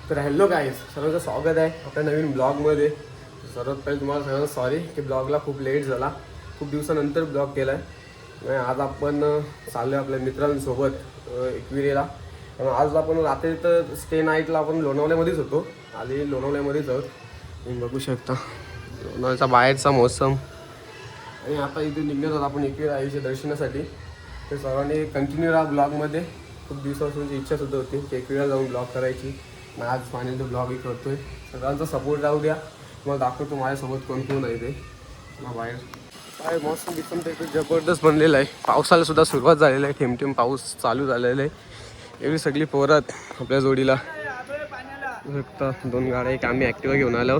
तर hello guys, सर्वांचं स्वागत आहे आपल्या नवीन ब्लॉगमध्ये. सर्वात पहिले तुम्हाला सगळ्यांना सॉरी की ब्लॉगला खूप लेट झाला. खूप दिवसानंतर ब्लॉग केला आहे. आज आपण चाललो आपल्या मित्रांसोबत एकविरेला. आज आपण रात्री तर स्टे नाईटला आपण लोणावल्यामध्येच होतो. आधी लोणावल्यामध्येच आहोत. तुम्ही बघू शकता लोणावल्याचा बाहेरचा मौसम. आणि आता इथे निघण्यात आहोत आपण एकविरा आईच्या दर्शनासाठी. तर सर्वांनी कंटिन्यू राहा ब्लॉगमध्ये. खूप दिवसापासूनची इच्छा सुद्धा होती की एकविरा जाऊन ब्लॉग करायची. आज फायनल तो ब्लॉगही करतोय. सगळ्यांचा सपोर्ट राहू द्या. तुम्हाला दाखवतो माझ्यासोबत कोण कोण आहे ते. बाहेर काय मौसम बिसम तर एकदम जबरदस्त बनलेलं आहे. पावसाला सुद्धा सुरुवात झालेली आहे. थेंब पाऊस चालू झालेला आहे. एवढी सगळी पोरात आपल्या जोडीला शकता. 2 गाड्या, एक आम्ही ॲक्टिवा घेऊन आलो.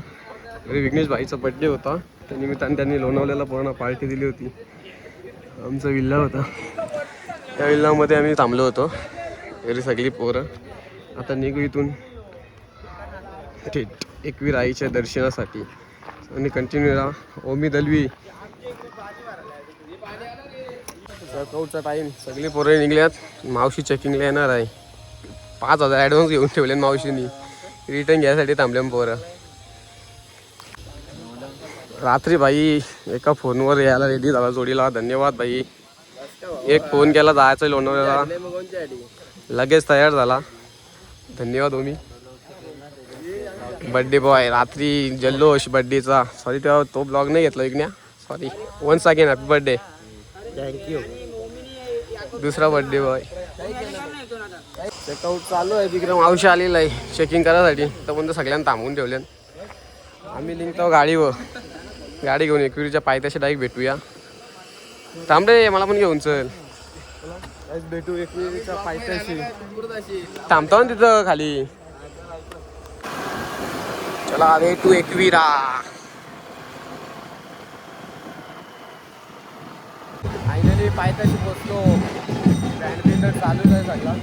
विघ्नेश भाईचा बड्डे होता, त्या निमित्ताने त्यांनी लोणावल्याला पूर्ण पार्टी दिली होती. आमचा विल्ला होता, त्या विल्लामध्ये आम्ही थांबलो होतो. एवढी सगळी पोरं. आता निघू इथून थेट एकवीर आईच्या दर्शनासाठी. आणि कंटिन्यू राहा. ओमी दलवी वर्कआउटचा टाईम. सगळे पोरं निघल्यात. मावशी चेकिंगला येणार आहे. 5,000 ॲडव्हान्स घेऊन ठेवले मावशीनी. रिटर्न घ्यायसाठी थांबले पोरं. रात्री भाई एका फोनवर यायला रेडी झाला जोडीला. धन्यवाद भाई. एक फोन केला जायचं लोणावळ्याला, लगेच तयार झाला. धन्यवाद ओमी. बड्डे बॉय रात्री जल्लोष बड्डेचा. सॉरी तेव्हा तो ब्लॉग नाही घेतला विकण्या. Sorry. Once again happy birthday. Thank you. दुसरा बड्डे बॉय. चेकआउट चालू आहे तिकडे. मावशी आलेला आहे चेकिंग करायसाठी. तर पण सगळ्यांना थांबवून ठेवले. आम्ही निघतो गाडीवर. गाडी घेऊन एकविरीच्या पायथ्याशी डायरेक्ट भेटूया. थांब रे, मला पण घेऊन चल. भेटू एकविरीच्या पायथ्याशी. थांबतो ना तिथं खाली. चला भेटू एकविरा. फायनली पायथ्याशी पोचलो. बँड बिंड चालूच आहे सगळा.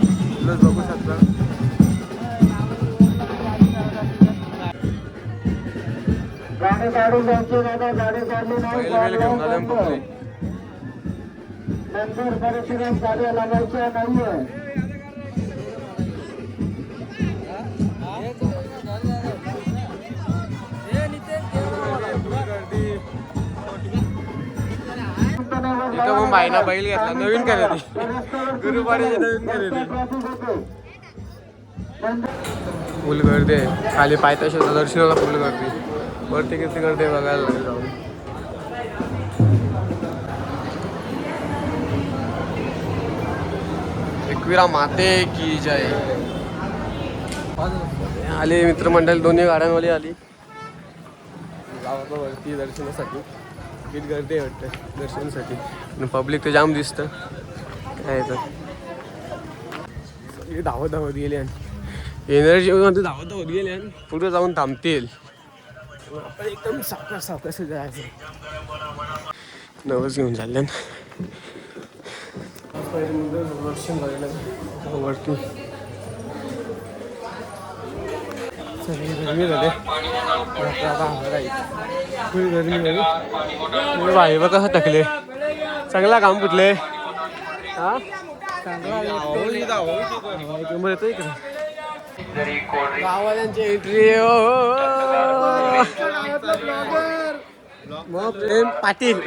तुलाच बघू शकता. गाडी काढून जायची दादा, गाडी काढली नाही घेऊन आले पकडले. नंतर परिस्थितीत गाड्या लागायच्या नाहीये. इथं मग बाईना बैल घेतला. नवीन खरेदी. गुरुवारीची नवीन खरेदी. फुल गर्दी आहे खाली पायथ्याशीच्या दर्शनाला. फुल गर्दी. वरती किती गर्दी बघायला लागेल जाऊन. एकविरा माते की जय. आले मित्रमंडळी. दोन्ही गाड्यांवाली आली गावाला वरती दर्शनासाठी. किती गर्दी आहे वाटतं दर्शनासाठी. आणि पब्लिक तर जाम दिसतं. काय तर सगळी धावत धावत गेली. आणि एनर्जी मध्ये धावत धावत गेले. आणि पुढे जाऊन थांबतील. आपण एकदम सावकाश सावकाश जायचं. नवस घेऊन चालले. दर्शन झालेलं वरती. सगळी गरमी झाली. फुल गरमी झाली. भाई बघ कसं टाकले. चांगला काम फुटले. हा चांगला येतोय का गावाल्यांची एंट्री. मग प्रेम पाटील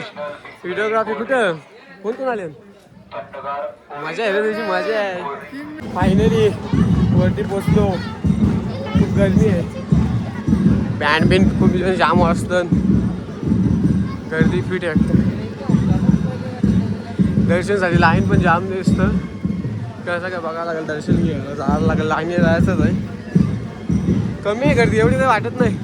व्हिडिओग्राफी. कुठं कोण कोण आले. मजा आहे त्याची. मजा आहे. फायनली वरती पोचलो. खूप गर्दी आहे. बँड बिंड खूप जाम असतं. गर्दी फिट वाटतं. दर्शनसाठी लाईन पण जाम दिसतं. कसं काय बघायला लागेल. दर्शन घ्यायला जायला लागेल. लाईन जायचंच आहे. कमी आहे गर्दी. एवढी काही वाटत नाही.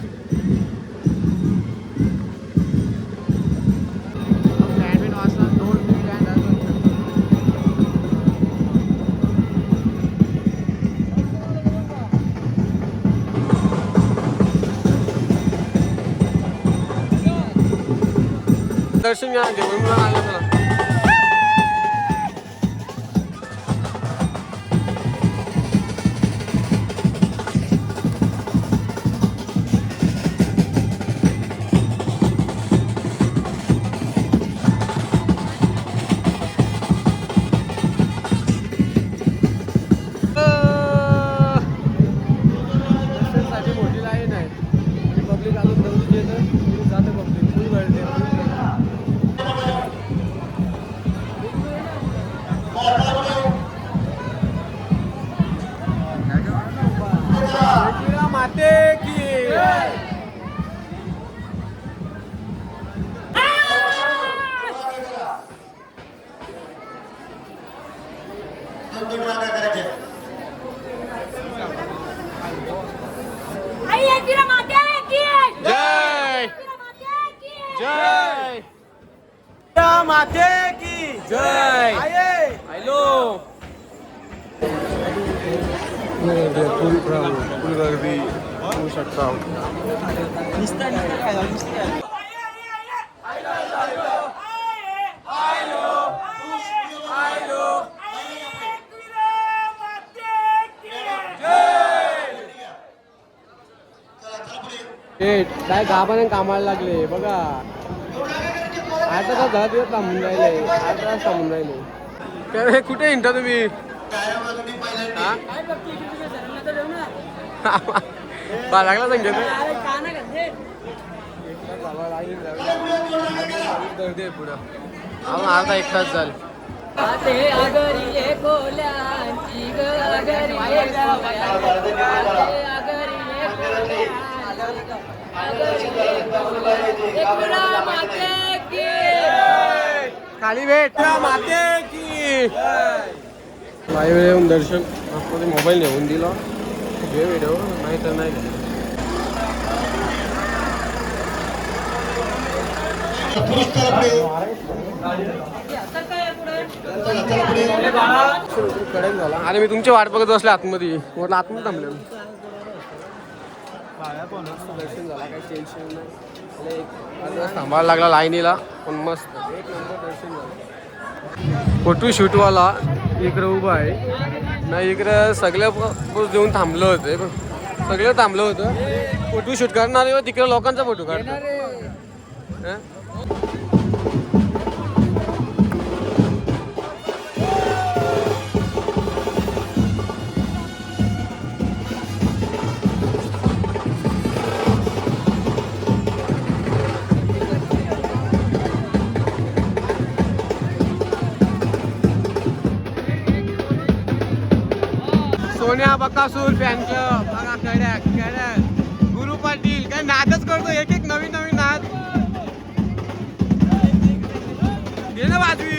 दर्शन घ्या घेऊन आलं मला. माते की जय जय माते की जय हॅलो फुल गर्दी होऊ शकता काय गावाने कामाला लागले बघा आता तर 10 दिवस थांबून राहिले 8 तास थांबून राहिले काय कुठे हिंडता तुम्ही लागला संख्या गर्दी पुढं अर्धा 1 तास झालं खाली भेट माते की लाईव्ह येऊन दर्शन आतमध्ये मोबाईल नेऊन दिला घे व्हिडिओ नाही तर नाही कडे झाला अरे मी तुमची वाट बघत बसले आतमध्ये म्हटलं आतमध्ये थांबले दर्शन झाला काही टेन्शन नाही थांबायला लागला लाईनीला पण मस्त एक नंबर दर्शन झालं फोटो शूटवाला इकडे उभा आहे नाही इकडे सगळ्या पोस्ट देऊन थांबलं होते सगळं थांबलं होतं फोटो शूट करणारे तिकडे लोकांचा फोटो काढणार सोन्या बकासूर फॅन क्लब बघा कडक गुरु पाटील काय नादच करतो एक एक नवीन नवीन नाद घे ना वाजवीत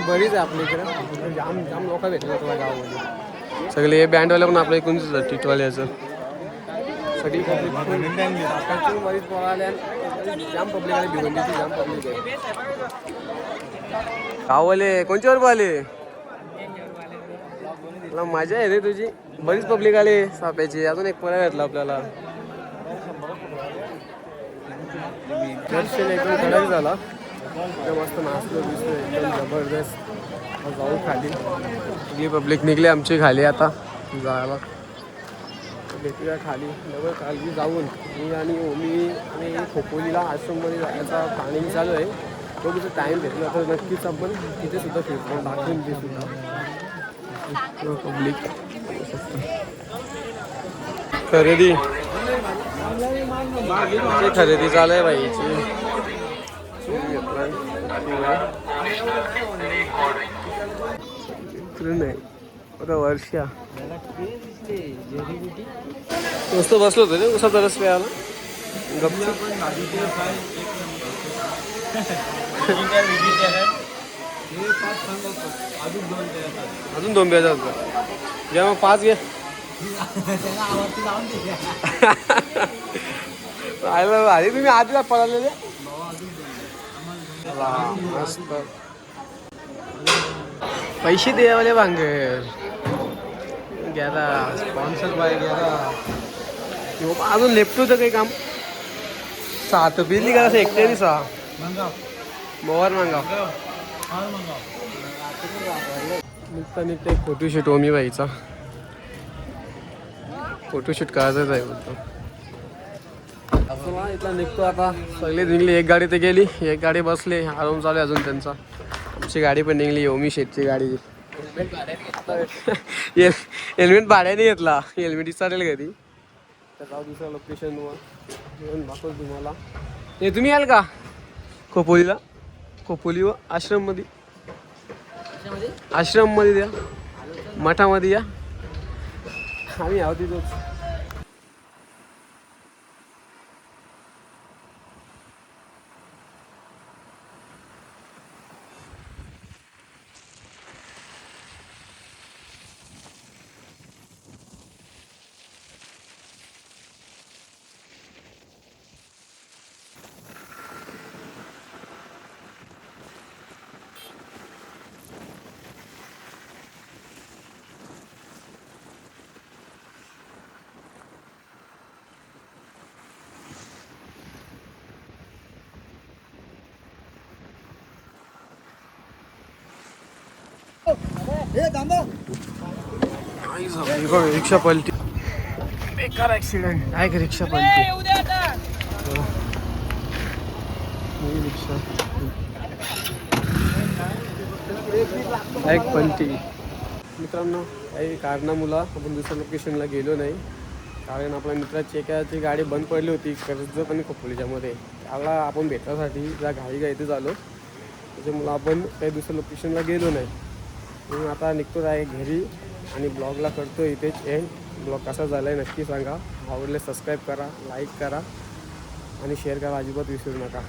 बरीच आहे आपल्या इकडे, जाम जाम लोक भेटले आपल्या गावामध्ये. सगळे हे बँडवाले पण आपल्या इकडूनच येतात टिटवाल्याचं. सगळी पब्लिक बरीच पळाल्या, जाम पब्लिक आली, भिवंडीची जाम पब्लिक आहे. गाववाले कोणच्यावर आले? तुला मजा आहे रे तुझी, बरीच पब्लिक आली साप्याची. अजून एक पोळा भेटला आपल्याला. दर्शन एकदम कडक झाला, एकदम मस्त नाचलो दिसलो, एकदम जबरदस्त. जाऊ खाली, सगळी पब्लिक निघली आमची खाली आता जायला. भेटूया खाली, डबल खाली जाऊन मी आणि ओमी आणि खोपोलीला आश्रममध्ये जायचा प्लॅनिंग चालू आहे. तो तिथं टाईम भेटला तर नक्कीच आपण तिथे सुद्धा फिरतो, दाखवून ते सुद्धा पब्लिक. खरेदी खरेदी चालू आहे बाईची. नाही आता वर्षा मस्त बसलो होतो रे उसाचा रस प्यायला गपचूप. अजून 2 प्यायचा होता, घ्या मग 5 घ्या. अरे तुम्ही आधीला पळालेले मस्त. पैसे द्यावाले भांगर घ्याला, स्पॉन्सर बाय घ्याला. अजून लेफ्ट होतं काही काम. 7 पिली का असं एकट्याने 6 मोवर मांगा. निघता निघता एक फोटोशूट ओमी बाईचा, फोटोशूट करायचंच आहे बोलतो. असं इथला निघतो आता. सगळे निघली, एक गाडी तर गेली, एक गाडी बसले, आराम चालू आहे अजून त्यांचा. आमची गाडी पण निघली, ओमी शेटची गाडी. हेल्मेट भाड्याने घेतला, हेल्मेट विचारेल घरी. तर जाऊ दुसऱ्या लोकेशनवर दाखवतो तुम्हाला. हे तुम्ही याल का खोपोलीला? खोपोली आश्रममध्ये, आश्रममध्ये द्या, मठामध्ये या. आम्ही आहोत तिथंच. रिक्षा पलटी, बेकार ऍक्सिडेंट आहे का? रिक्षा पलटी, रिक्षा एक पलटी. मित्रांनो, काही कारणामुळं आपण दुसऱ्या लोकेशनला गेलो नाही, कारण आपल्या मित्राची एकाची गाडी बंद पडली होती कर्जत आणि खोपोलीच्यामध्ये. त्याला आपण भेटण्यासाठी ज्या घाईघाईत झालो, त्याच्यामुळं आपण काही दुसऱ्या लोकेशनला गेलो नाही. म्हणून आता निघतो आहे घरी आणि ब्लॉगला करतो इथेच एंड. ब्लॉग कसा झाला आहे नक्की सांगा. आवडले सबस्क्राईब करा, लाईक करा आणि शेअर करा, अजिबात विसरू नका.